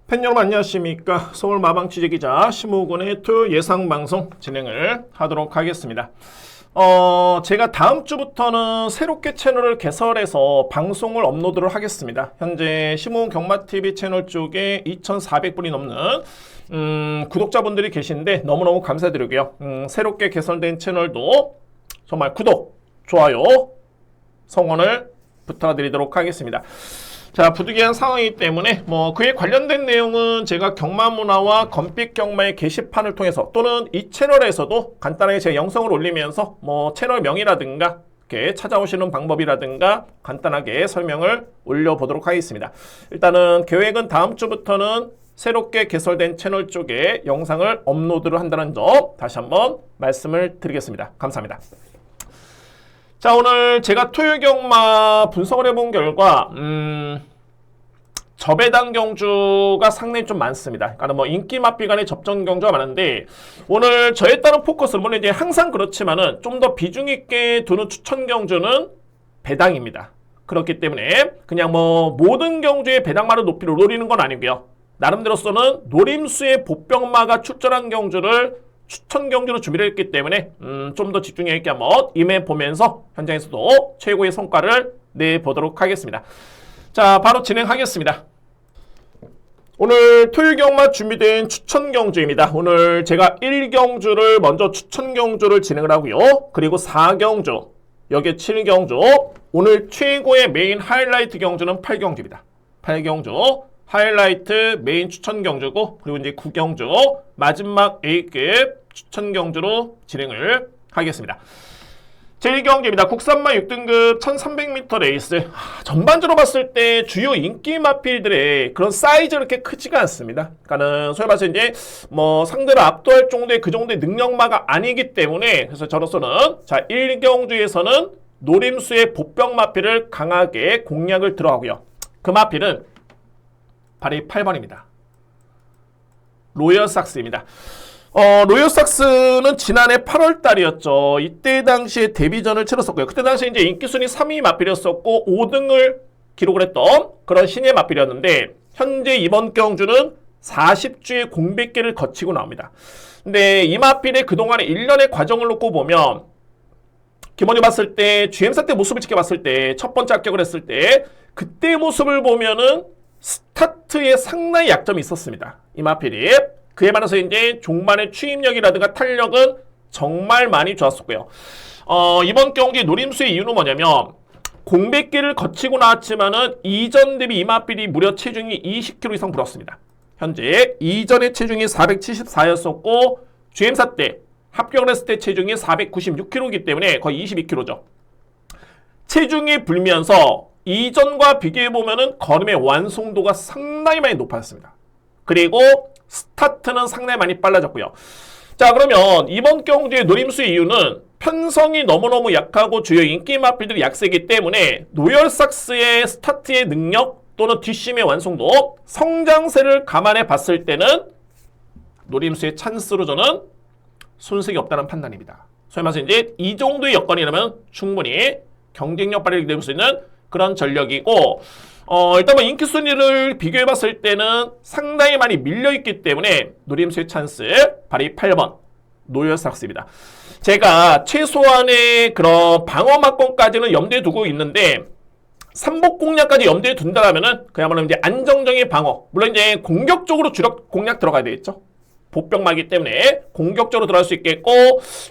팬 여러분 안녕하십니까. 서울 마방 취재기자 심호곤의 토요 예상방송 진행을 하도록 하겠습니다. 제가 다음 주부터는 새롭게 채널을 개설해서 방송을 업로드를 하겠습니다. 현재 심호곤 경마TV 채널 쪽에 2,400분이 넘는 구독자분들이 계신데 너무너무 감사드리고요. 새롭게 개설된 채널도 정말 구독, 좋아요, 성원을 부탁드리도록 하겠습니다. 자, 부득이한 상황이기 때문에 그에 관련된 내용은 제가 경마문화와 검빛 경마의 게시판을 통해서 또는 이 채널에서도 간단하게 제가 영상을 올리면서 채널 명이라든가 이렇게 찾아오시는 방법이라든가 간단하게 설명을 올려보도록 하겠습니다. 일단은 계획은 다음 주부터는 새롭게 개설된 채널 쪽에 영상을 업로드를 한다는 점 다시 한번 말씀을 드리겠습니다. 감사합니다. 자, 오늘 제가 토요경마 분석을 해본 결과 저배당 경주가 상당히 좀 많습니다. 그러니까 인기 맛비 간의 접전 경주가 많은데 오늘 저에 따른 포커스는 물론 이제 항상 그렇지만은 좀 더 비중 있게 두는 추천 경주는 배당입니다. 그렇기 때문에 그냥 모든 경주의 배당마를 높이를 노리는 건 아니고요. 나름대로서는 노림수의 보병마가 출전한 경주를 추천 경주로 준비를 했기 때문에 좀 더 집중력 있게 한번 임해보면서 현장에서도 최고의 성과를 내보도록 하겠습니다. 자, 바로 진행하겠습니다. 오늘 토요경마 준비된 추천 경주입니다. 오늘 제가 1경주를 먼저 추천 경주를 진행을 하고요. 그리고 4경주, 여기에 7경주, 오늘 최고의 메인 하이라이트 경주는 8경주입니다. 8경주 하이라이트 메인 추천 경주고 그리고 이제 9경주 마지막 A급 추천 경주로 진행을 하겠습니다. 제1경주입니다. 국산마 6등급 1300m 레이스. 전반적으로 봤을 때 주요 인기 마필들의 그런 사이즈가 그렇게 크지가 않습니다. 그러니까는 소위 말해서 이제 상대를 압도할 정도의 그 정도의 능력마가 아니기 때문에 그래서 저로서는 자 1경주에서는 노림수의 보병 마필을 강하게 공략을 들어가고요. 그 마필은 바로 8번입니다. 로열삭스입니다. 로열삭스는 지난해 8월 달이었죠. 이때 당시에 데뷔전을 치렀었고요. 그때 당시에 이제 인기순위 3위 마필이었었고 5등을 기록을 했던 그런 신예 마필이었는데 현재 이번 경주는 40주의 공백기를 거치고 나옵니다. 근데 이 마필의 그동안의 1년의 과정을 놓고 보면 기본이 봤을 때 GM사 때 모습을 지켜봤을 때 첫 번째 합격을 했을 때 그때 모습을 보면은 스타트에 상당히 약점이 있었습니다. 이 마필이. 그에 반해서 이제 종반의 추임력이라든가 탄력은 정말 많이 좋았었고요. 이번 경기 노림수의 이유는 뭐냐면 공백기를 거치고 나왔지만은 이전 대비 이 마필이 무려 체중이 20kg 이상 불었습니다. 현재 이전의 체중이 474였었고 GM사 때 합격을 했을 때 체중이 496kg이기 때문에 거의 22kg죠. 체중이 불면서 이전과 비교해보면은 걸음의 완성도가 상당히 많이 높아졌습니다. 그리고 스타트는 상당히 많이 빨라졌고요. 자, 그러면 이번 경주의 노림수의 이유는 편성이 너무너무 약하고 주요 인기 마필들이 약세기 때문에 노열삭스의 스타트의 능력 또는 뒷심의 완성도, 성장세를 감안해 봤을 때는 노림수의 찬스로 저는 손색이 없다는 판단입니다. 소위 말해서 이제 이 정도의 여건이라면 충분히 경쟁력 발휘를 낼 수 있는 그런 전력이고 일단 인기 순위를 비교해 봤을 때는 상당히 많이 밀려있기 때문에 노림수의 찬스 바로 8번 노열삭스입니다. 제가 최소한의 그런 방어 막권까지는 염두에 두고 있는데 삼복 공략까지 염두에 둔다면은 그야말로 이제 안정적인 방어, 물론 이제 공격적으로 주력 공략 들어가야 되겠죠. 보병마이기 때문에 공격적으로 들어갈 수 있겠고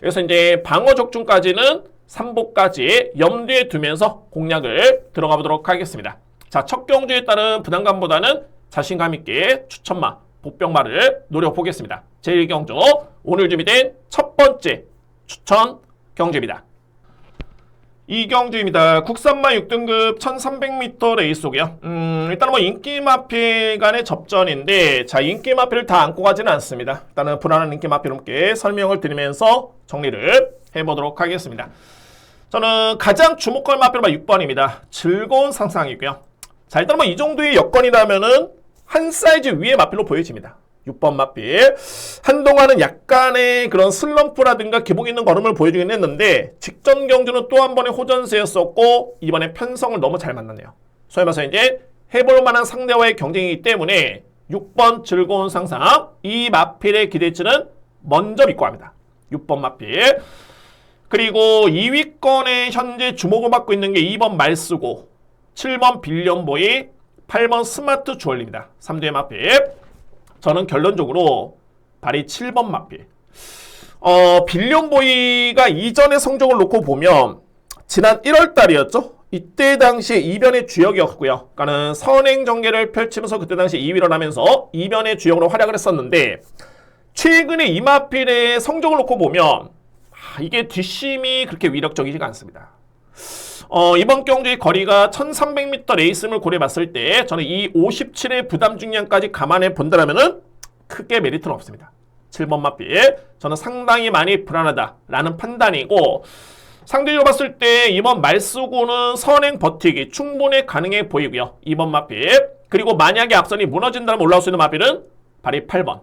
그래서 이제 방어 적중까지는 3복까지 염두에 두면서 공략을 들어가 보도록 하겠습니다. 자, 첫 경주에 따른 부담감보다는 자신감 있게 추천마, 보병마를 노려보겠습니다. 제1경주, 오늘 준비된 첫 번째 추천 경주입니다. 2경주입니다. 국산마 6등급 1300m 레이스고요. 일단은 인기 마필 간의 접전인데 자, 인기 마필을 다 안고 가지는 않습니다. 일단은 불안한 인기 마필께 설명을 드리면서 정리를 해보도록 하겠습니다. 저는 가장 주목할 마필은 6번입니다. 즐거운 상상이고요. 자, 일단 이 정도의 여건이라면은 한 사이즈 위의 마필로 보여집니다. 6번 마필. 한동안은 약간의 그런 슬럼프라든가 기복 있는 걸음을 보여주긴 했는데 직전 경주는 또 한 번의 호전세였었고 이번에 편성을 너무 잘 만났네요. 소위 말해서 이제 해볼 만한 상대와의 경쟁이기 때문에 6번 즐거운 상상. 이 마필의 기대치는 먼저 믿고 합니다. 6번 마필. 그리고 2위권에 현재 주목을 받고 있는 게 2번 말쓰고, 7번 빌리언보이, 8번 스마트 주얼리입니다. 3두의 마필. 저는 결론적으로 발이 7번 마필. 빌리언보이가 이전의 성적을 놓고 보면 지난 1월 달이었죠. 이때 당시에 이변의 주역이었고요. 그러니까는 선행 전개를 펼치면서 그때 당시 2위를 하면서 이변의 주역으로 활약을 했었는데, 최근에 이마필의 성적을 놓고 보면 이게 뒷심이 그렇게 위력적이지가 않습니다. 이번 경주의 거리가 1300m 레이스를 고려해봤을 때 저는 이 57의 부담 중량까지 감안해 본다면은 크게 메리트는 없습니다. 7번 마필. 저는 상당히 많이 불안하다라는 판단이고, 상대적으로 봤을 때 이번 말쓰고는 선행 버티기 충분히 가능해 보이고요. 2번 마필. 그리고 만약에 앞선이 무너진다면 올라올 수 있는 마필은 발이 8번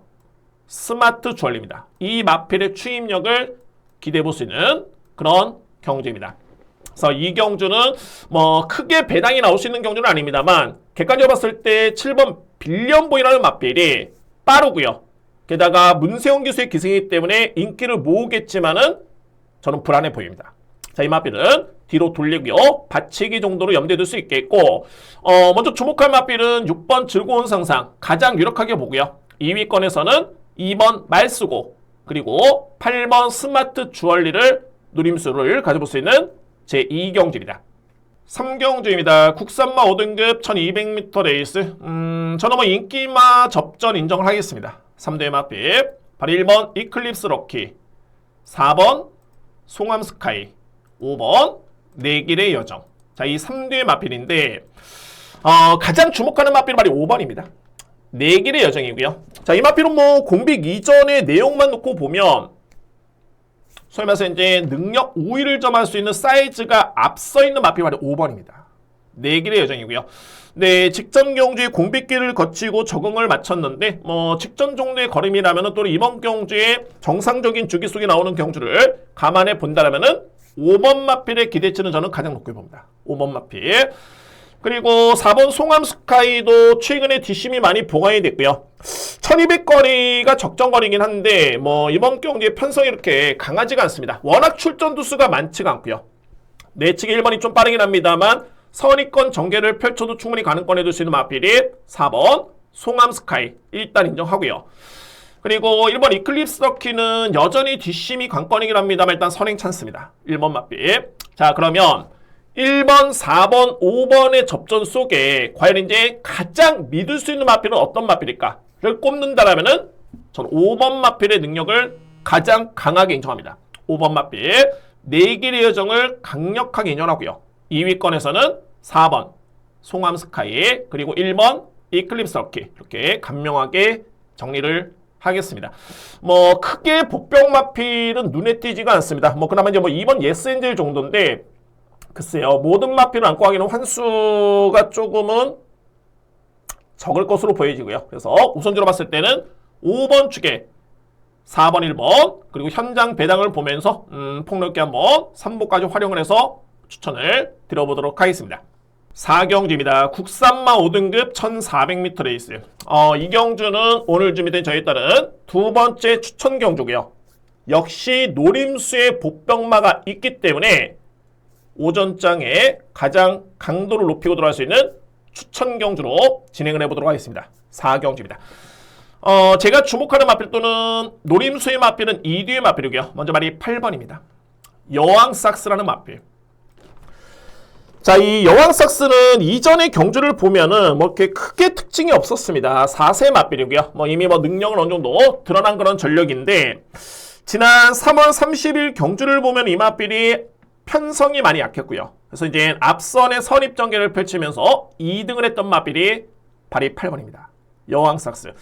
스마트 주얼리입니다. 이 마필의 추임력을 기대해 볼 수 있는 그런 경주입니다. 그래서 이 경주는 뭐 크게 배당이 나올 수 있는 경주는 아닙니다만, 객관적으로 봤을 때 7번 빌리언보이라는 마필이 빠르고요. 게다가 문세영 기수의 기승이기 때문에 인기를 모으겠지만은 저는 불안해 보입니다. 자, 이 마필은 뒤로 돌리고요. 받치기 정도로 염두에 둘 수 있겠고, 먼저 주목할 마필은 6번 즐거운 상상 가장 유력하게 보고요. 2위권에서는 2번 말쓰고, 그리고 8번 스마트 주얼리를 누림수를 가져볼 수 있는 제2경주입니다. 3경주입니다. 국산마 5등급 1200m 레이스. 저는 뭐 인기마 접전 인정을 하겠습니다. 3두의 마필. 바로 1번 이클립스 럭키, 4번 송암 스카이, 5번 내길의 여정. 자, 이 3두의 마필인데 가장 주목하는 마필은 바로 5번입니다. 내길의 여정이고요. 자, 이 마필은 뭐 공빅 이전의 내용만 놓고 보면 소위 말해서 이제 능력 5위를 점할 수 있는 사이즈가 앞서 있는 마필이 바로 5번입니다. 내길의 여정이고요. 네, 직전 경주에 공빅기를 거치고 적응을 마쳤는데, 뭐 직전 정도의 걸음이라면은 또 이번 경주에 정상적인 주기 속에 나오는 경주를 감안해 본다라면은 5번 마필의 기대치는 저는 가장 높게 봅니다. 5번 마필. 그리고 4번 송암 스카이도 최근에 뒷심이 많이 보강이 됐고요. 1200거리가 적정거리긴 한데 뭐 이번 경기의 편성이 이렇게 강하지가 않습니다. 워낙 출전 두수가 많지가 않고요. 내측의 1번이 좀 빠르긴 합니다만 선의권 전개를 펼쳐도 충분히 가능권에 둘 수 있는 마필이 4번 송암 스카이 일단 인정하고요. 그리고 1번 이클립스 럭키는 여전히 뒷심이 관건이긴 합니다만 일단 선행 찬스입니다. 1번 마필. 자, 그러면 1번, 4번, 5번의 접전 속에 과연 이제 가장 믿을 수 있는 마필은 어떤 마필일까를 꼽는다라면은 저는 5번 마필의 능력을 가장 강하게 인정합니다. 5번 마필. 내길의 여정을 강력하게 인정하고요. 2위권에서는 4번 송암 스카이, 그리고 1번 이클립스 럭키, 이렇게 간명하게 정리를 하겠습니다. 뭐 크게 복병 마필은 눈에 띄지가 않습니다. 뭐 그나마 이제 뭐 2번 예스엔젤 정도인데, 글쎄요, 모든 마필을 안고 하기는 환수가 조금은 적을 것으로 보여지고요. 그래서 우선적으로 봤을 때는 5번 축에 4번, 1번, 그리고 현장 배당을 보면서 폭넓게 한번 3보까지 활용을 해서 추천을 드려보도록 하겠습니다. 4경주입니다. 국산마 5등급 1400m 레이스. 이 경주는 오늘 준비된 저에 따른 두 번째 추천 경주고요. 역시 노림수의 복병마가 있기 때문에 오전장에 가장 강도를 높이고 들어갈 수 있는 추천 경주로 진행을 해보도록 하겠습니다. 4경주입니다. 제가 주목하는 마필 또는 노림수의 마필은 2뒤의 마필이고요. 먼저 말이 8번입니다. 여왕삭스라는 마필. 자, 이 여왕삭스는 이전의 경주를 보면은 뭐 이렇게 크게 특징이 없었습니다. 4세 마필이고요. 뭐 이미 뭐 능력은 어느 정도 드러난 그런 전력인데, 지난 3월 30일 경주를 보면 이 마필이 편성이 많이 약했고요. 그래서 이제 앞선의 선입 전개를 펼치면서 2등을 했던 마필이 발이 8번입니다. 여왕삭스.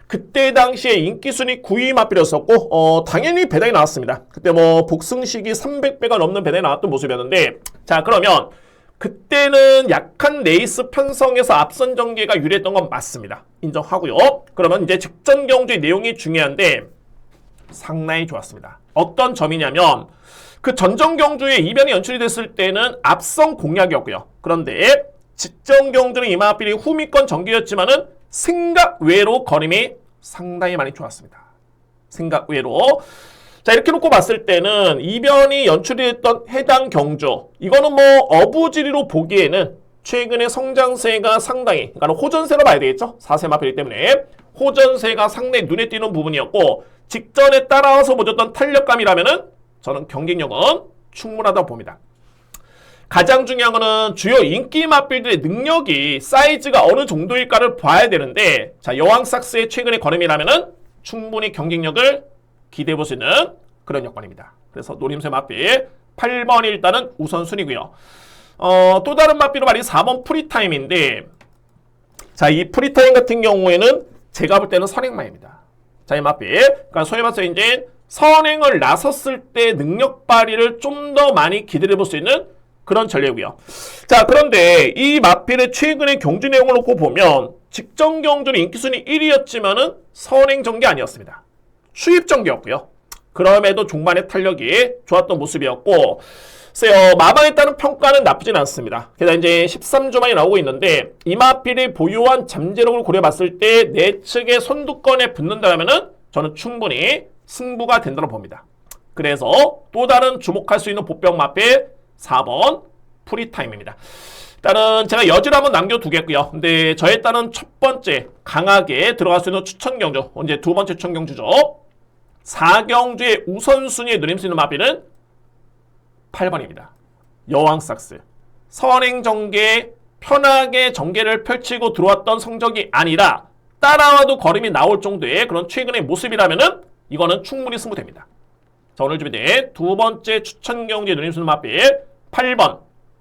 그때 당시에 인기순위 9위 마필이었었고, 당연히 배당이 나왔습니다. 그때 뭐 복승식이 300배가 넘는 배당이 나왔던 모습이었는데, 자, 그러면 그때는 약한 레이스 편성에서 앞선 전개가 유리했던 건 맞습니다. 인정하고요. 그러면 이제 직전 경주의 내용이 중요한데 상당히 좋았습니다. 어떤 점이냐면, 그 전전 경주에 이변이 연출이 됐을 때는 앞선 공략이었고요. 그런데 직전 경주는 이마필이 후미권 전개였지만은 생각 외로 걸음이 상당히 많이 좋았습니다. 생각 외로. 자, 이렇게 놓고 봤을 때는 이변이 연출이 됐던 해당 경주, 이거는 뭐 어부지리로 보기에는 최근에 성장세가 상당히, 그러니까 호전세로 봐야 되겠죠? 4세 마필이기 때문에 호전세가 상당히 눈에 띄는 부분이었고, 직전에 따라와서 보였던 탄력감이라면은 저는 경쟁력은 충분하다고 봅니다. 가장 중요한 거는 주요 인기 맞빌들의 능력이 사이즈가 어느 정도일까를 봐야 되는데, 자, 여왕삭스의 최근의 걸음이라면은 충분히 경쟁력을 기대해 볼 수 있는 그런 여건입니다. 그래서 노림수의 맞빌 8번이 일단은 우선순위고요. 또 다른 맞비로 말이 4번 프리타임인데, 자, 이 프리타임 같은 경우에는 제가 볼 때는 선행마입니다. 자, 이 맞비. 그러니까 소위 말해서 이제 선행을 나섰을 때 능력 발휘를 좀 더 많이 기대해 볼 수 있는 그런 전례고요. 자, 그런데 이 맞비의 최근의 경주 내용을 놓고 보면 직전 경주는 인기순위 1위였지만은 선행 전개 아니었습니다. 수입 전개였고요. 그럼에도 종반의 탄력이 좋았던 모습이었고, 글쎄요, 마방에 따른 평가는 나쁘진 않습니다. 게다가 이제 13조만이 나오고 있는데, 이마필이 보유한 잠재력을 고려해봤을 때 내측의 선두권에 붙는다면은 저는 충분히 승부가 된다고 봅니다. 그래서 또 다른 주목할 수 있는 보병 마필 4번 프리타임입니다. 일단은 제가 여지를 한번 남겨두겠고요. 근데 저에 따른 첫 번째 강하게 들어갈 수 있는 추천 경주, 이제 두 번째 추천 경주죠. 4경주의 우선순위에 누릴 수 있는 마필은 8번입니다. 여왕삭스. 선행전개에 편하게 전개를 펼치고 들어왔던 성적이 아니라 따라와도 걸음이 나올 정도의 그런 최근의 모습이라면은 이거는 충분히 승부됩니다. 자, 오늘 준비된 두 번째 추천 경주의 누림 수 있는 마필 8번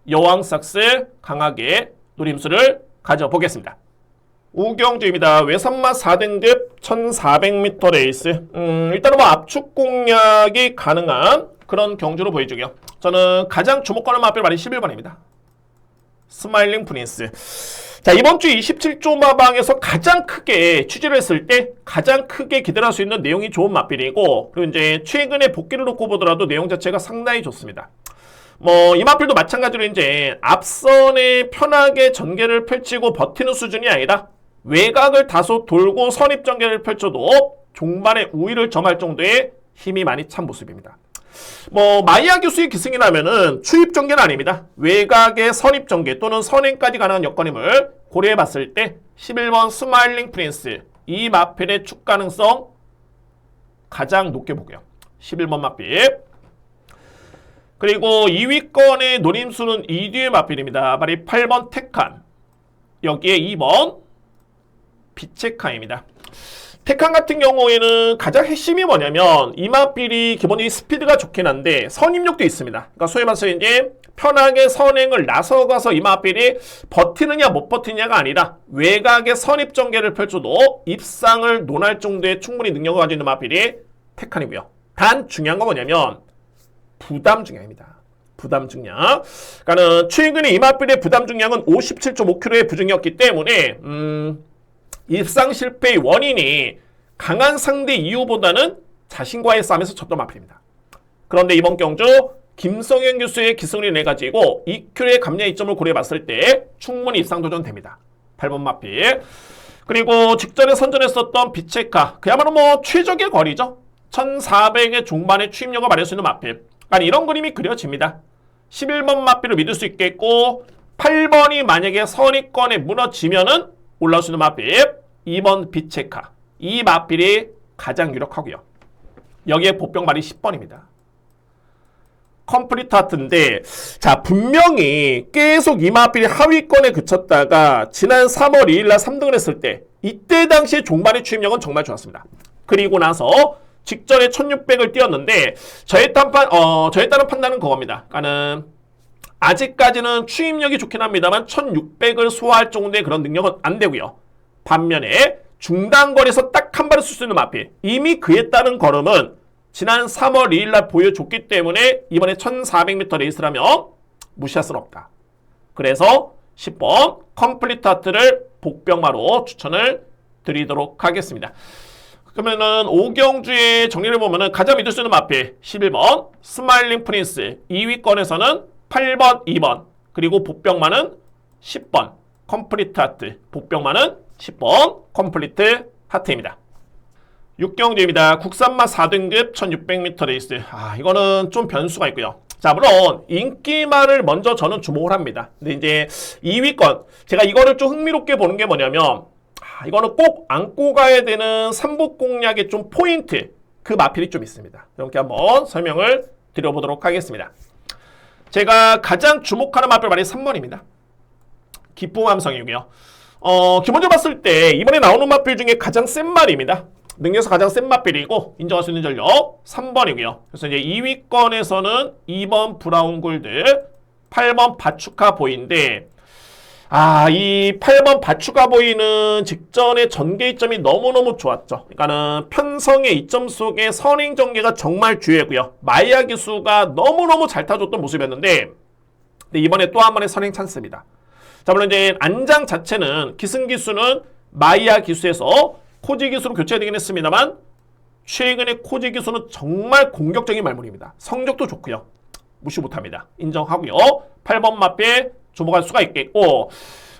여왕삭스 강하게 누림수를 가져보겠습니다. 우경주입니다. 외선마 4등급 1400m 레이스. 일단은 뭐 압축 공략이 가능한 그런 경주로 보여주고요. 저는 가장 주목하는 마필 말이 11번입니다. 스마일링 프린스. 자, 이번 주 27조 마방에서 가장 크게 취재를 했을 때 가장 크게 기대할 수 있는 내용이 좋은 마필이고, 그리고 이제 최근에 복귀를 놓고 보더라도 내용 자체가 상당히 좋습니다. 뭐 이 마필도 마찬가지로 이제 앞선에 편하게 전개를 펼치고 버티는 수준이 아니라 외곽을 다소 돌고 선입 전개를 펼쳐도 종반에 우위를 점할 정도의 힘이 많이 찬 모습입니다. 뭐 마이야 교수의 기승이라면은 추입 전개는 아닙니다. 외곽의 선입 전개 또는 선행까지 가능한 여건임을 고려해 봤을 때 11번 스마일링 프린스 이 마필의 축 가능성 가장 높게 보고요. 11번 마필. 그리고 2위권의 노림수는 2뒤의 마필입니다. 말이 8번 테칸. 여기에 2번 비체카입니다. 테칸 같은 경우에는 가장 핵심이 뭐냐면 이 마필이 기본적인 스피드가 좋긴 한데 선입력도 있습니다. 그러니까 소위 말해서 이제 편하게 선행을 나서가서 이 마필이 버티느냐 못 버티느냐가 아니라 외곽의 선입 전개를 펼쳐도 입상을 논할 정도의 충분히 능력을 가지고 있는 마필이 테칸이고요. 단 중요한 건 뭐냐면 부담 중량입니다. 부담 중량. 그러니까는 최근에 이 마필의 부담 중량은 57.5kg의 부중이었기 때문에 입상 실패의 원인이 강한 상대 이유보다는 자신과의 싸움에서 졌던 마필입니다. 그런데 이번 경주 김성현 교수의 기승을 내 가지고 2kg의 감량 이점을 고려해봤을 때 충분히 입상 도전됩니다. 8번 마필. 그리고 직전에 선전했었던 비체카. 그야말로 뭐 최적의 거리죠. 1400의 중반의 추임력을 발휘할 수 있는 마필. 아니 이런 그림이 그려집니다. 11번 마필을 믿을 수 있겠고 8번이 만약에 선입권에 무너지면은 올라올 수 있는 마필 2번 비체카. 이 마필이 가장 유력하고요. 여기에 보병 말이 10번입니다. 컴플리트 하트인데 자 분명히 계속 이 마필이 하위권에 그쳤다가 지난 3월 2일날 3등을 했을 때 이때 당시에 종반의 추임력은 정말 좋았습니다. 그리고 나서 직전에 1600을 뛰었는데 저에 따른 판단은 그겁니다. 그러니까는 아직까지는 추임력이 좋긴 합니다만 1600을 소화할 정도의 그런 능력은 안 되고요. 반면에 중단거리에서 딱 한 발을 쓸 수 있는 마필 이미 그에 따른 걸음은 지난 3월 2일날 보여줬기 때문에 이번에 1400m 레이스라면 무시할 수는 없다. 그래서 10번 컴플리트 하트를 복병마로 추천을 드리도록 하겠습니다. 그러면은 오경주의 정리를 보면은 가장 믿을 수 있는 마필 11번 스마일링 프린스 2위권에서는 8번 2번 그리고 복병마는 10번 컴플리트 하트 복병마는 10번 컴플리트 하트입니다. 6경주입니다. 국산마 4등급 1600m 레이스. 이거는 좀 변수가 있고요. 자, 물론 인기마를 먼저 저는 주목을 합니다. 근데 이제 2위권, 제가 이거를 좀 흥미롭게 보는 게 뭐냐면 이거는 꼭 안고 가야 되는 삼복 공략의 좀 포인트, 그 마필이 좀 있습니다. 이렇게 한번 설명을 드려보도록 하겠습니다. 제가 가장 주목하는 마필 말이 3번입니다. 기쁨함성이고요. 기본적으로 봤을 때 이번에 나오는 마필 중에 가장 센 말입니다. 능력에서 가장 센 마필이고 인정할 수 있는 전력 3번이고요. 그래서 이제 2위권에서는 2번 브라운 골드, 8번 바추카 보이인데 이 8번 바추카 보이는 직전의 전개 이점이 너무너무 좋았죠. 그러니까는 편성의 이점 속에 선행 전개가 정말 주요했고요. 마이야 기수가 너무너무 잘 타줬던 모습이었는데 이번에 또 한 번의 선행 찬스입니다. 자, 물론 이제 안장 자체는 기승 기수는 마이야 기수에서 코지 기수로 교체되긴 했습니다만 최근에 코지 기수는 정말 공격적인 말문입니다. 성적도 좋고요. 무시 못합니다. 인정하고요. 8번 마필 주목할 수가 있겠고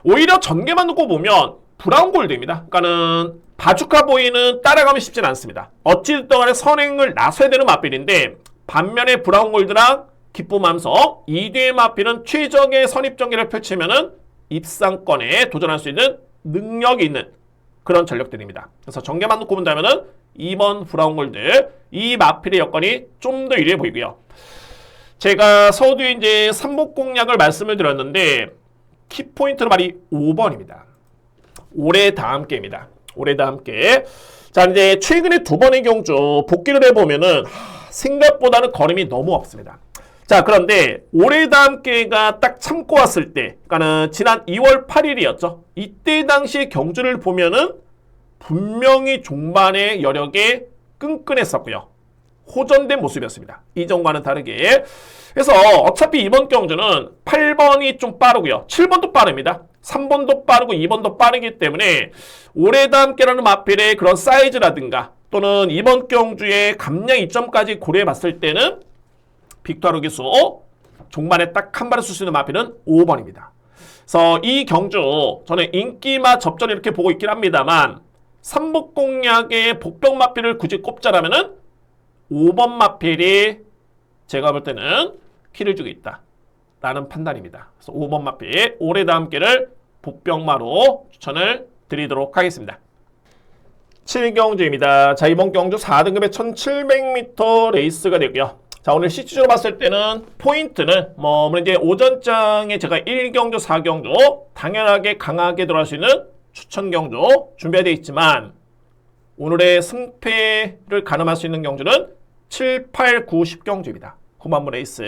오히려 전개만 놓고 보면 브라운 골드입니다. 그러니까는 바주카 보이는 따라가면 쉽진 않습니다. 어찌됐든 간에 선행을 나서야 되는 마필인데 반면에 브라운 골드랑 기쁨함성 2뒤의 마필은 최적의 선입 전개를 펼치면은 입상권에 도전할 수 있는 능력이 있는 그런 전력들입니다. 그래서 전개만 놓고 본다면은 2번 브라운 골드 이 마필의 여건이 좀 더 유리해 보이고요. 제가 서두에 이제 삼복 공략을 말씀을 드렸는데 키포인트로 말이 5번입니다. 올해 다 함께입니다. 올해 다 함께. 자, 이제 최근에 두 번의 경주 복귀를 해보면은 생각보다는 걸음이 너무 없습니다. 자, 그런데 올해 다 함께가 딱 참고 왔을 때, 그러니까는 지난 2월 8일이었죠. 이때 당시 경주를 보면은 분명히 종반의 여력에 끈끈했었고요. 호전된 모습이었습니다. 이전과는 다르게. 그래서 어차피 이번 경주는 8번이 좀 빠르고요. 7번도 빠릅니다. 3번도 빠르고 2번도 빠르기 때문에 올해 다 함께라는 마필의 그런 사이즈라든가 또는 이번 경주의 감량 이점까지 고려해 봤을 때는 빅토르 기수 종반에 딱 한 발을 쏠 수 있는 마필은 5번입니다. 그래서 이 경주 저는 인기마 접전 이렇게 보고 있긴 합니다만 삼복 공략의 복병 마필을 굳이 꼽자라면은 5번 마필이 제가 볼 때는 키를 주고 있다 라는 판단입니다. 그래서 5번 마필 올해 다 함께를 복병마로 추천을 드리도록 하겠습니다. 7경주입니다. 자, 이번 경주 4등급의 1700m 레이스가 되고요. 자, 오늘 시추적으로 봤을 때는 포인트는 물론 이제 오전장에 제가 1경주, 4경주 당연하게 강하게 들어갈 수 있는 추천 경주 준비되어 있지만 오늘의 승패를 가늠할 수 있는 경주는 7, 8, 9, 10경주입니다. 후반부 레이스.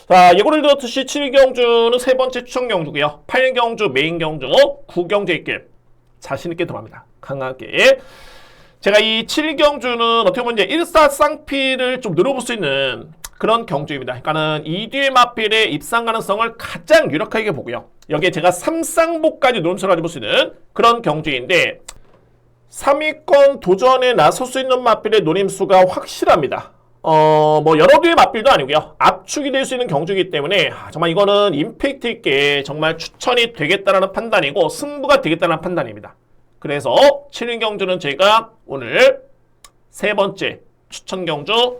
자, 예고를 들었듯이 7경주는 세 번째 추천 경주고요. 8경주 메인 경주, 9경주 있길 자신있게 들어갑니다. 강하게. 제가 이 7경주는 어떻게 보면 이제 1사 쌍필을 좀 늘어볼 수 있는 그런 경주입니다. 그러니까는 2뒤의 마필의 입상 가능성을 가장 유력하게 보고요. 여기에 제가 3쌍복까지 노림수를 가지고 볼 수 있는 그런 경주인데 3위권 도전에 나설 수 있는 마필의 노림수가 확실합니다. 여러 개의 마필도 아니고요. 압축이 될 수 있는 경주이기 때문에 정말 이거는 임팩트 있게 정말 추천이 되겠다라는 판단이고 승부가 되겠다는 판단입니다. 그래서 7위 경주는 제가 오늘 세 번째 추천 경주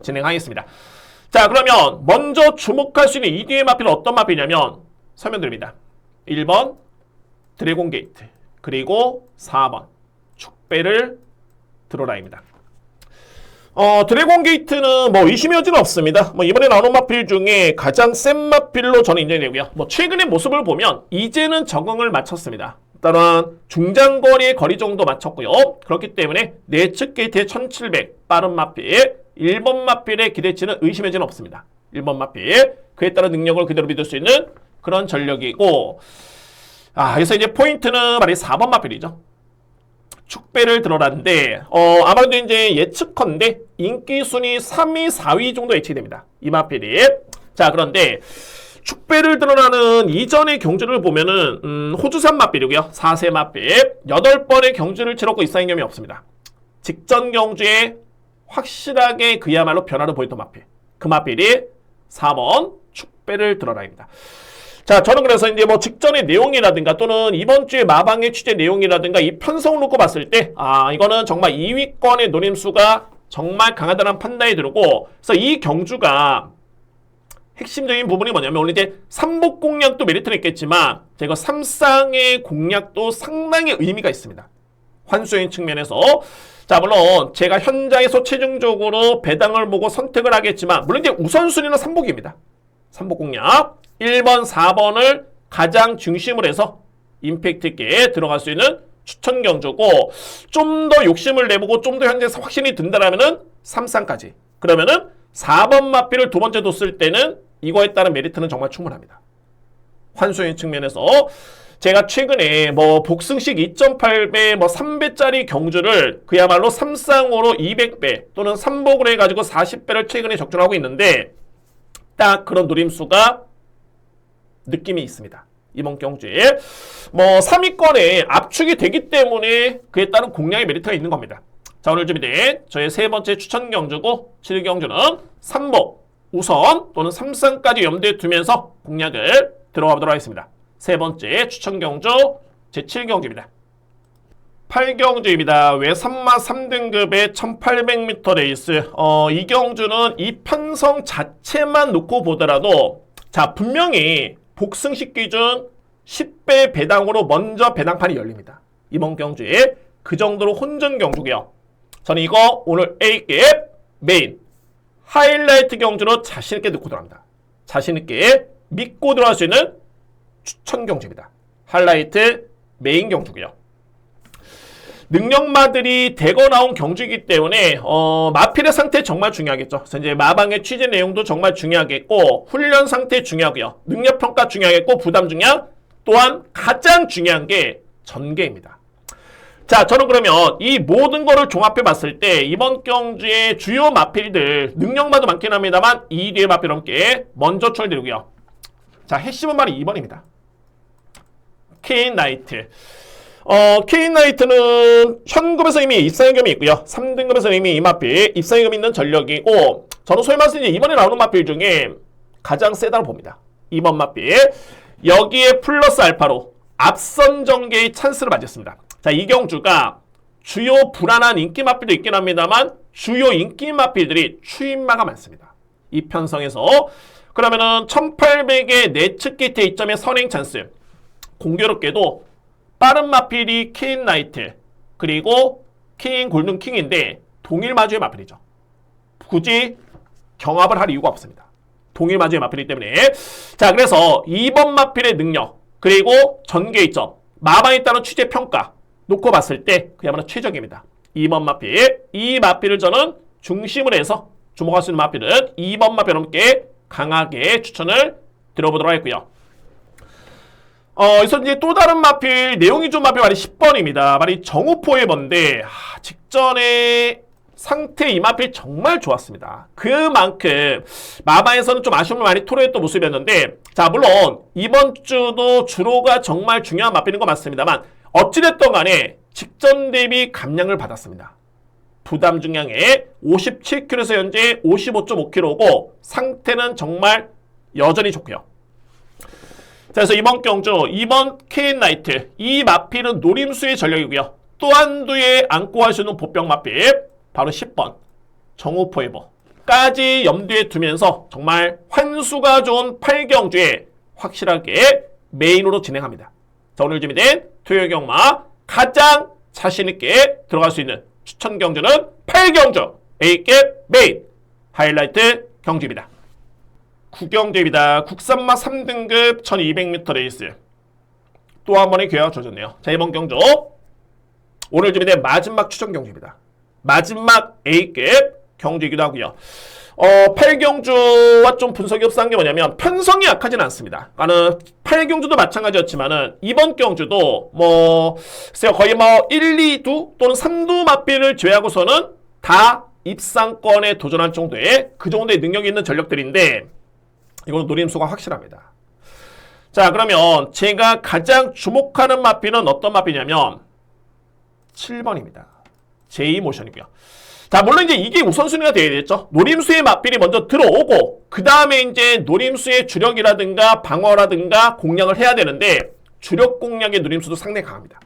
진행하겠습니다. 자, 그러면 먼저 주목할 수 있는 2뒤의 마필은 어떤 마필이냐면 설명드립니다. 1번 드래곤 게이트 그리고 4번 축배를 들어라입니다. 드래곤 게이트는 의심의 여지는 없습니다. 이번에 나오는 마필 중에 가장 센 마필로 저는 인정이 되고요. 최근의 모습을 보면 이제는 적응을 마쳤습니다. 일단은 중장거리의 거리 정도 맞췄고요. 그렇기 때문에 내측 게이트의 1700 빠른 마필 1번 마필의 기대치는 의심의 여지는 없습니다. 1번 마필 그에 따른 능력을 그대로 믿을 수 있는 그런 전력이고 그래서 이제 포인트는 말이 4번 마필이죠. 축배를 들어라는데 아마도 이제 예측컨대 인기 순위 3위, 4위 정도 예측이 됩니다. 이 마필이. 자, 그런데 축배를 드러나는 이전의 경주를 보면은 호주산 마필이고요. 4세 마필 8번의 경주를 치렀고 입상인 경험이 없습니다. 직전 경주에 확실하게 그야말로 변화를 보였던 마필. 그 마필이 4번 축배를 드러라입니다. 자, 저는 그래서 이제 뭐 직전의 내용이라든가 또는 이번 주에 마방의 취재 내용이라든가 이 편성을 놓고 봤을 때, 이거는 정말 2위권의 노림수가 정말 강하다는 판단이 들고, 그래서 이 경주가 핵심적인 부분이 뭐냐면, 오늘 이제 삼복 공략도 메리트는 있겠지만, 제가 삼쌍의 공략도 상당히 의미가 있습니다. 환수인 측면에서. 자, 물론 제가 현장에서 최종적으로 배당을 보고 선택을 하겠지만, 물론 이제 우선순위는 삼복입니다. 삼복 공략. 1번, 4번을 가장 중심으로 해서 임팩트 있게 들어갈 수 있는 추천 경주고, 좀 더 욕심을 내보고 좀 더 현재에서 확신이 든다라면은 3쌍까지. 그러면은 4번 마피를 두 번째 뒀을 때는 이거에 따른 메리트는 정말 충분합니다. 환수인 측면에서 제가 최근에 뭐 복승식 2.8배, 뭐 3배짜리 경주를 그야말로 3쌍으로 200배 또는 3복으로 해가지고 40배를 최근에 적중하고 있는데, 딱 그런 노림수가 느낌이 있습니다. 이번 경주에 뭐 3위권에 압축이 되기 때문에 그에 따른 공략의 메리트가 있는 겁니다. 자, 오늘 준비된 저의 세 번째 추천 경주고 7경주는 3복 우선 또는 3쌍까지 염두에 두면서 공략을 들어가 보도록 하겠습니다. 세 번째 추천 경주 제7경주입니다. 8경주입니다. 외산마 3등급의 1800m 레이스. 이 경주는 이 편성 자체만 놓고 보더라도, 자, 분명히 복승식 기준 10배 배당으로 먼저 배당판이 열립니다. 이번 경주에 그 정도로 혼전 경주고요. 저는 이거 오늘 A급 메인 하이라이트 경주로 자신있게 넣고 들어갑니다. 자신있게 믿고 들어갈 수 있는 추천 경주입니다. 하이라이트 메인 경주고요. 능력마들이 대거 나온 경주이기 때문에 마필의 상태 정말 중요하겠죠. 그래서 이제 마방의 취재 내용도 정말 중요하겠고, 훈련 상태 중요하고요. 능력평가 중요하겠고, 부담 중요한, 또한 가장 중요한 게 전개입니다. 자, 저는 그러면 이 모든 거를 종합해 봤을 때 이번 경주의 주요 마필들, 능력마도 많긴 합니다만 2위의 마필 함께 먼저 추천드리고요. 자, 핵심은 바로 2번입니다. 케인 나이트. 케인 나이트는 현급에서 이미 입상의금이 있고요. 3등급에서 이미 이 마필 입상의금이 있는 전력이고, 저는 소위 말해서 이번에 나오는 마필 중에 가장 세다고 봅니다. 2번 마필. 여기에 플러스 알파로 앞선 전개의 찬스를 맞았습니다. 자, 이 경주가 주요 불안한 인기 마필도 있긴 합니다만 주요 인기 마필들이 추임마가 많습니다. 이 편성에서. 그러면은 1800의 내측 게이트 2점의 선행 찬스. 공교롭게도 빠른 마필이 케인 나이트 그리고 케인 골든 킹인데 동일 마주의 마필이죠. 굳이 경합을 할 이유가 없습니다. 동일 마주의 마필이기 때문에. 자, 그래서 2번 마필의 능력 그리고 전개이점 마방에 따른 취재 평가 놓고 봤을 때 그야말로 최적입니다. 2번 마필. 이 마필을 저는 중심으로 해서 주목할 수 있는 마필은 2번 마필 함께 강하게 추천을 드려보도록 하겠고요. 그래서 이제 또 다른 마필, 내용이 좀 마필 말이 10번입니다. 말이 정우포의 번데, 직전에 상태 이 마필 정말 좋았습니다. 그만큼 마방에서는 좀 아쉬움을 많이 토로했던 모습이었는데, 자, 물론 이번 주도 주로가 정말 중요한 마필인 거 맞습니다만, 어찌됐든 간에 직전 대비 감량을 받았습니다. 부담 중량에 57kg에서 현재 55.5kg고 상태는 정말 여전히 좋고요. 자, 그래서 이번 경주, 이번 케인 나이트, 이 마필은 노림수의 전력이고요. 또 한두에 안고 할 수 있는 보병 마필, 바로 10번 정우 포에버까지 염두에 두면서 정말 환수가 좋은 8경주에 확실하게 메인으로 진행합니다. 자, 오늘 준비된 토요일 경마 가장 자신있게 들어갈 수 있는 추천 경주는 8경주 A급 메인 하이라이트 경주입니다. 9경주입니다. 국산마 3등급 1200m 레이스. 또 한 번의 기회가 주어졌네요. 자, 이번 경주 오늘 준비된 마지막 추천 경주입니다. 마지막 A급 경주이기도 하고요. 8경주와 좀 분석이 흡사한 게 뭐냐면 편성이 약하진 않습니다. 그러니까 8경주도 마찬가지였지만은 이번 경주도 글쎄요, 거의 1, 2두 또는 3두 마필을 제외하고서는 다 입상권에 도전할 정도의 그 정도의 능력이 있는 전력들인데 이거는 노림수가 확실합니다. 자, 그러면 제가 가장 주목하는 마필은 어떤 마필이냐면 7번입니다. 제이모션이고요. 자, 물론 이제 이게 우선순위가 되어야겠죠. 노림수의 맞필이 먼저 들어오고 그 다음에 이제 노림수의 주력이라든가 방어라든가 공략을 해야 되는데 주력 공략의 노림수도 상당히 강합니다.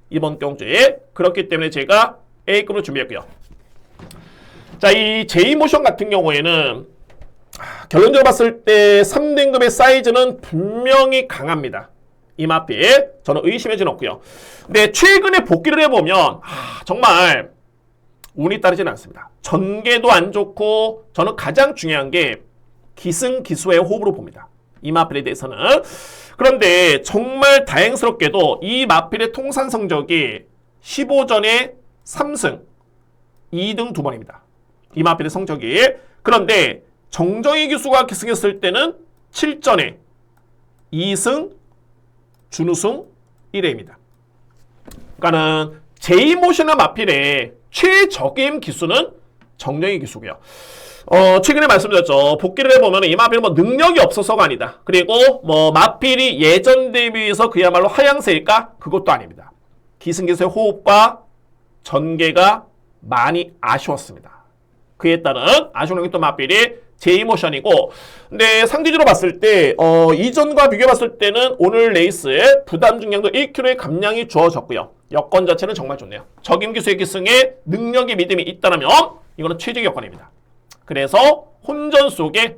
이번 경주에. 그렇기 때문에 제가 A급으로 준비했고요. 자, 이 J모션 같은 경우에는 결론적으로 봤을 때 3등급의 사이즈는 분명히 강합니다. 이 맞필 저는 의심하지는 없고요. 근데 최근에 복귀를 해보면 정말 운이 따르지는 않습니다. 전개도 안 좋고 저는 가장 중요한 게 기승기수의 호흡으로 봅니다. 이 마필에 대해서는. 그런데 정말 다행스럽게도 이 마필의 통산 성적이 15전에 3승 2등 2번입니다. 이 마필의 성적이. 그런데 정정희 기수가 기승했을 때는 7전에 2승 준우승 1회입니다. 그러니까는 J모션의 마필의 최적임 기수는 정정희 기수고요. 최근에 말씀드렸죠. 복귀를 해보면 이 마필은 뭐 능력이 없어서가 아니다. 그리고 뭐 마필이 예전 대비해서 그야말로 하향세일까? 그것도 아닙니다. 기승기수의 호흡과 전개가 많이 아쉬웠습니다. 그에 따른 아쉬운 게 또 마필이 J모션이고, 근데 상대적으로 봤을 때 이전과 비교해봤을 때는 오늘 레이스에 부담 중량도 1kg의 감량이 주어졌고요. 여건 자체는 정말 좋네요. 적임 기수의 기승에 능력의 믿음이 있다면 이거는 최적의 여건입니다. 그래서 혼전 속에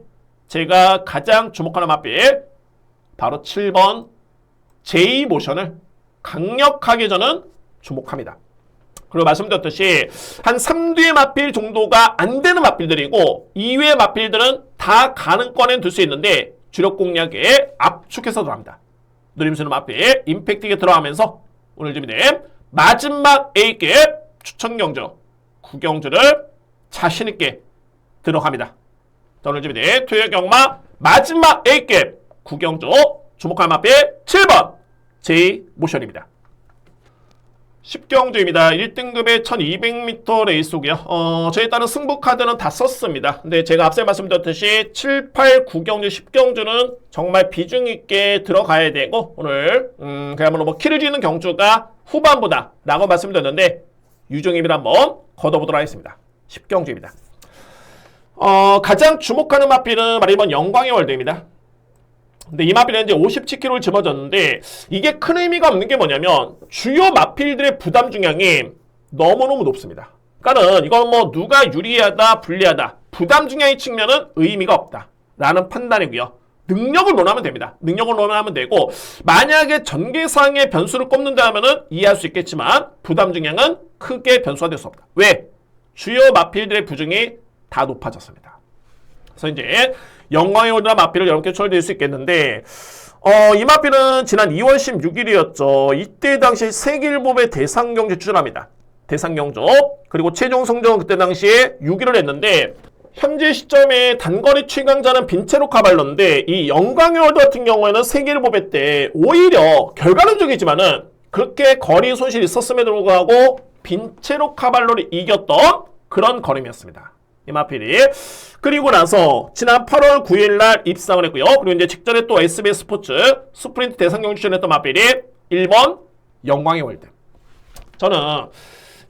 제가 가장 주목하는 마필 바로 7번 J모션을 강력하게 저는 주목합니다. 그리고 말씀드렸듯이 한 3두의 마필 정도가 안 되는 마필들이고 2위의 마필들은 다 가능권에 들 수 있는데 주력 공략에 압축해서 들어갑니다. 누림수는 마필 임팩트 있게 들어가면서 오늘 준비된 마지막 A급 추천 경주 9경주를 자신있게 들어갑니다. 오늘 준비된 토요일 경마 마지막 A급 9경주 주목할 마필 7번 J모션입니다. 10경주입니다. 1등급의 1200m 레이스고요. 저에 따른 승부 카드는 다 썼습니다. 근데 제가 앞서 말씀드렸듯이 7, 8, 9경주, 10경주는 정말 비중 있게 들어가야 되고 오늘 그야말로 뭐 키를 쥐는 경주가 후반보다 라고 말씀드렸는데 유종입을 한번 걷어보도록 하겠습니다. 10경주입니다. 가장 주목하는 마필은 바로 이번 영광의 월드입니다. 근데 이 마필은 이제 57kg를 집어줬는데 이게 큰 의미가 없는 게 뭐냐면 주요 마필들의 부담 중량이 너무너무 높습니다. 그러니까는 이건 뭐 누가 유리하다 불리하다 부담 중량의 측면은 의미가 없다 라는 판단이고요. 능력을 논하면 됩니다. 능력을 논하면 되고 만약에 전개상의 변수를 꼽는다 하면은 이해할 수 있겠지만 부담 중량은 크게 변수가 될 수 없다. 왜? 주요 마필들의 부중이 다 높아졌습니다. 그래서 이제 영광의 월드나 마필을 여러분께 초대할 수 있겠는데 이 마필은 지난 2월 16일이었죠. 이때 당시 세길법의 대상경주 출전합니다. 대상경주. 그리고 최종 성적은 그때 당시에 6위를 했는데 현재 시점에 단거리 최강자는 빈체로 카발로인데 이 영광의 월드 같은 경우에는 세길법의 때 오히려 결과론적이지만은 그렇게 거리 손실이 있었음에도 불구하고 빈체로 카발로를 이겼던 그런 걸음이었습니다. 이 마필이. 그리고 나서 지난 8월 9일날 입상을 했고요. 그리고 이제 직전에 또 SBS 스포츠 스프린트 대상경주 출전했던 마필이 1번 영광의 월드. 저는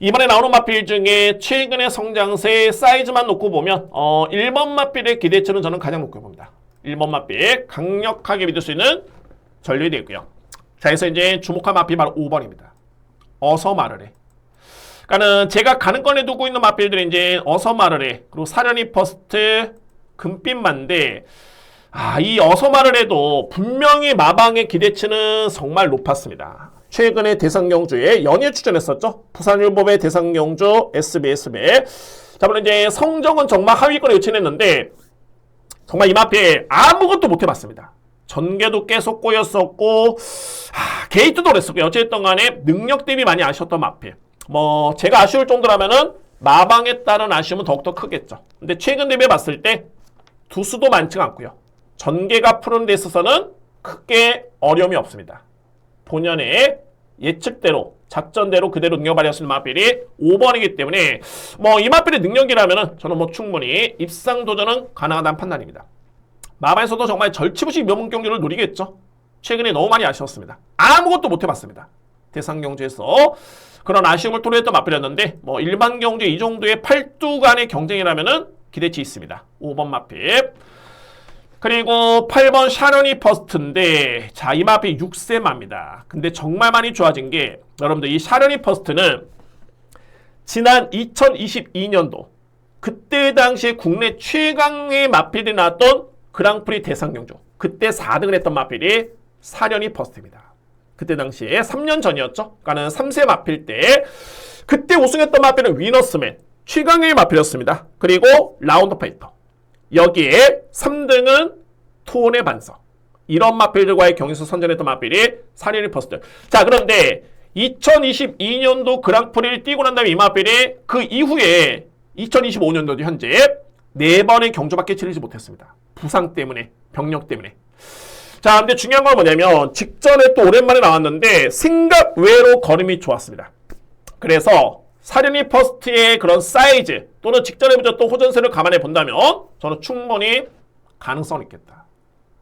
이번에 나오는 마필 중에 최근의 성장세 사이즈만 놓고 보면 1번 마필의 기대치는 저는 가장 높게 봅니다. 1번 마필 강력하게 믿을 수 있는 전력이 되고요. 자, 그래서 이제 주목할 마필 바로 5번입니다. 어서 말을 해. 그러니까는 제가 가능권에 두고 있는 마필들이 이제 어서 말을 해. 그리고 사려니 퍼스트, 금빛만데 이 어서 말을 해도 분명히 마방의 기대치는 정말 높았습니다. 최근에 대상경주에 연이어 출전했었죠. 부산율법의 대상경주 SBS배. 자, 물론 이제 성적은 정말 하위권에 요친했는데 정말 이 마필 아무것도 못 해봤습니다. 전개도 계속 꼬였었고 게이트도 그랬었고요. 어쨌든 간에 능력 대비 많이 아쉬웠던 마필. 뭐 제가 아쉬울 정도라면은 마방에 따른 아쉬움은 더욱더 크겠죠. 근데 최근 대비해 봤을 때 두수도 많지가 않고요. 전개가 푸는 데 있어서는 크게 어려움이 없습니다. 본연의 예측대로 작전대로 그대로 능력 발휘할 수 있는 마필이 5번이기 때문에 뭐 이 마필의 능력이라면은 저는 뭐 충분히 입상 도전은 가능하다는 판단입니다. 마방에서도 정말 절치부심 명문 경기를 노리겠죠. 최근에 너무 많이 아쉬웠습니다. 아무것도 못 해봤습니다. 대상 경주에서. 그런 아쉬움을 토로했던 마필이었는데 뭐 일반 경주에 이 정도의 8두 간의 경쟁이라면은 기대치 있습니다. 5번 마필. 그리고 8번 샤르니 퍼스트인데 자, 이 마필 6세 마입니다. 근데 정말 많이 좋아진 게 여러분들 이 샤르니 퍼스트는 지난 2022년도 그때 당시에 국내 최강의 마필이 나왔던 그랑프리 대상경주 그때 4등을 했던 마필이 샤르니 퍼스트입니다. 그때 당시에 3년 전이었죠. 그러니까는 3세 마필 때 그때 우승했던 마필은 위너스맨 최강의 마필이었습니다. 그리고 라운드 파이터 여기에 3등은 투혼의 반석 이런 마필들과의 경기에서 선전했던 마필이 샤르니 퍼스트. 자, 그런데 2022년도 그랑프리를 뛰고 난 다음에 이 마필이 그 이후에 2025년도도 현재 4번의 경주밖에 치르지 못했습니다. 부상 때문에, 병력 때문에. 자, 근데 중요한 건 뭐냐면 직전에 또 오랜만에 나왔는데 생각 외로 걸음이 좋았습니다. 그래서 샤르니 퍼스트의 그런 사이즈 또는 직전에 빚었던 호전세를 감안해 본다면 저는 충분히 가능성이 있겠다.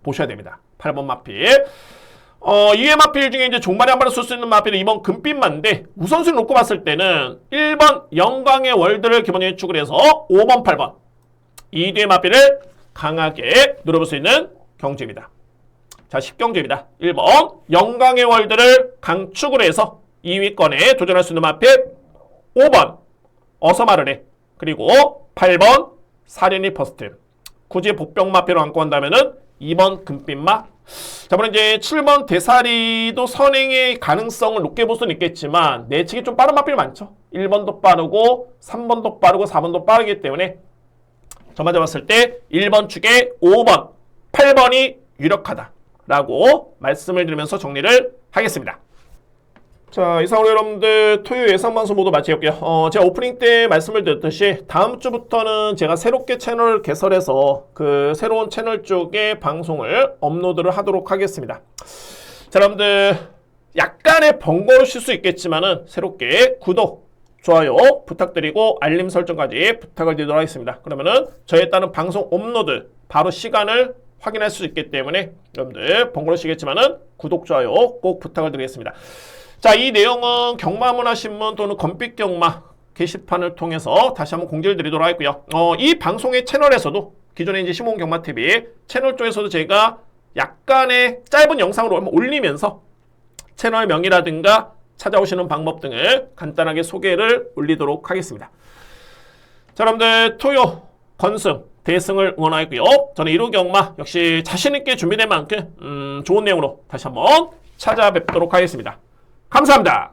보셔야 됩니다. 8번 마필. 이외 마필 중에 이제 종말에 한 번에 쓸 수 있는 마필은 이번 금빛마인데 우선순위 놓고 봤을 때는 1번 영광의 월드를 기본 예측을 해서 5번, 8번 이 뒤의 마필을 강하게 노려볼 수 있는 경주입니다. 자, 10경주입니다. 1번 영광의 월드를 강축을 해서 2위권에 도전할 수 있는 마필 5번 어서마르레 그리고 8번 샤르니 퍼스트. 굳이 복병 마필로 안고 간다면은 2번 금빛마. 자, 물론 이제 7번 대사리도 선행의 가능성을 높게 볼 수는 있겠지만 내측이 좀 빠른 마필이 많죠. 1번도 빠르고 3번도 빠르고 4번도 빠르기 때문에 저마저 봤을 때 1번 축에 5번, 8번이 유력하다라고 말씀을 드리면서 정리를 하겠습니다. 자, 이상으로 여러분들 토요 예상 방송 모두 마치겠고요. 제가 오프닝 때 말씀을 드렸듯이 다음 주부터는 제가 새롭게 채널을 개설해서 그 새로운 채널 쪽에 방송을 업로드를 하도록 하겠습니다. 자, 여러분들 약간의 번거로우실 수 있겠지만은 새롭게 구독, 좋아요 부탁드리고 알림 설정까지 부탁을 드리도록 하겠습니다. 그러면은 저에 따른 방송 업로드 바로 시간을 확인할 수 있기 때문에 여러분들 번거로우시겠지만은 구독, 좋아요 꼭 부탁을 드리겠습니다. 자, 이 내용은 경마문 하신 분 또는 검빛 경마 게시판을 통해서 다시 한번 공지를 드리도록 하겠고요. 이 방송의 채널에서도 기존에 이제 시몬 경마TV 채널 쪽에서도 제가 약간의 짧은 영상으로 올리면서 채널 명이라든가 찾아오시는 방법 등을 간단하게 소개를 올리도록 하겠습니다. 자, 여러분들 토요 건승 대승을 응원하고요. 저는 1호 경마 역시 자신있게 준비된 만큼 좋은 내용으로 다시 한번 찾아뵙도록 하겠습니다. 감사합니다.